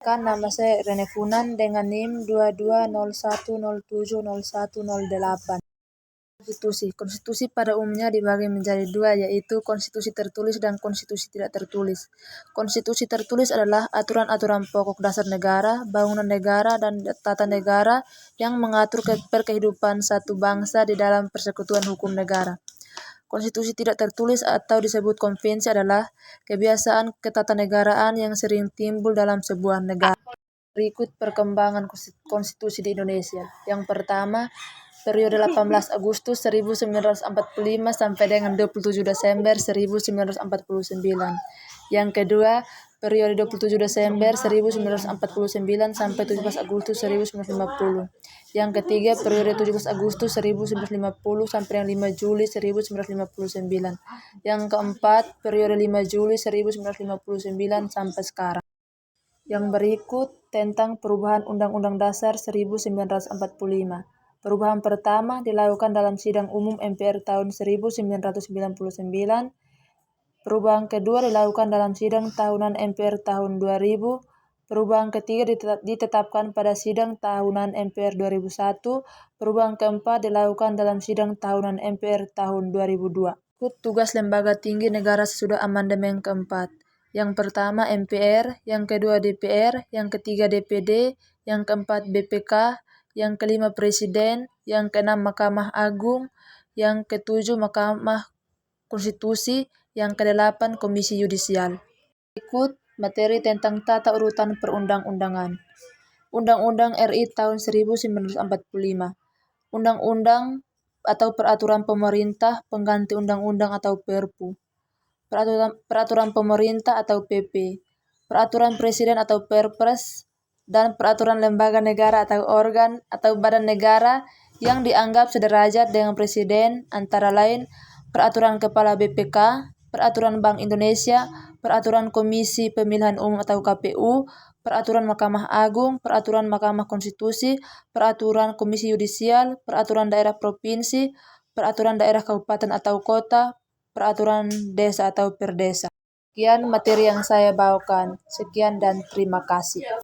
Kan nama saya Rene Funan dengan NIM 2201070108. Konstitusi pada umumnya dibagi menjadi dua, yaitu konstitusi tertulis dan konstitusi tidak tertulis. Konstitusi tertulis adalah aturan-aturan pokok dasar negara, bangunan negara, dan tata negara yang mengatur perkehidupan satu bangsa di dalam persekutuan hukum negara. Konstitusi tidak tertulis atau disebut konvensi adalah kebiasaan ketatanegaraan yang sering timbul dalam sebuah negara. Berikut perkembangan konstitusi di Indonesia. Yang pertama, periode 18 Agustus 1945 sampai dengan 27 Desember 1949. Yang kedua, periode 27 Desember 1949 sampai 17 Agustus 1950. Yang ketiga, periode 17 Agustus 1950 sampai dengan 5 Juli 1959. Yang keempat, periode 5 Juli 1959 sampai sekarang. Yang berikut tentang perubahan Undang-Undang Dasar 1945. Perubahan pertama dilakukan dalam Sidang Umum MPR tahun 1999. Perubahan kedua dilakukan dalam Sidang Tahunan MPR tahun 2000. Perubahan ketiga ditetapkan pada Sidang Tahunan MPR 2001. Perubahan keempat dilakukan dalam Sidang Tahunan MPR tahun 2002. Tugas lembaga tinggi negara sesudah amandemen keempat. Yang pertama MPR, yang kedua DPR, yang ketiga DPD, yang keempat BPK, yang kelima Presiden, yang keenam Mahkamah Agung, yang ketujuh Mahkamah Konstitusi, yang kedelapan Komisi Yudisial. Berikut materi tentang tata urutan perundang-undangan. Undang-Undang RI tahun 1945. Undang-undang atau peraturan pemerintah pengganti undang-undang atau Perpu. Peraturan pemerintah atau PP, peraturan presiden atau Perpres, dan peraturan lembaga negara atau organ atau badan negara yang dianggap sederajat dengan presiden, antara lain peraturan kepala BPK, peraturan Bank Indonesia, peraturan Komisi Pemilihan Umum atau KPU, peraturan Mahkamah Agung, peraturan Mahkamah Konstitusi, peraturan Komisi Yudisial, peraturan daerah provinsi, peraturan daerah kabupaten atau kota, peraturan desa atau perdesa. Sekian materi yang saya bawakan. Sekian dan terima kasih.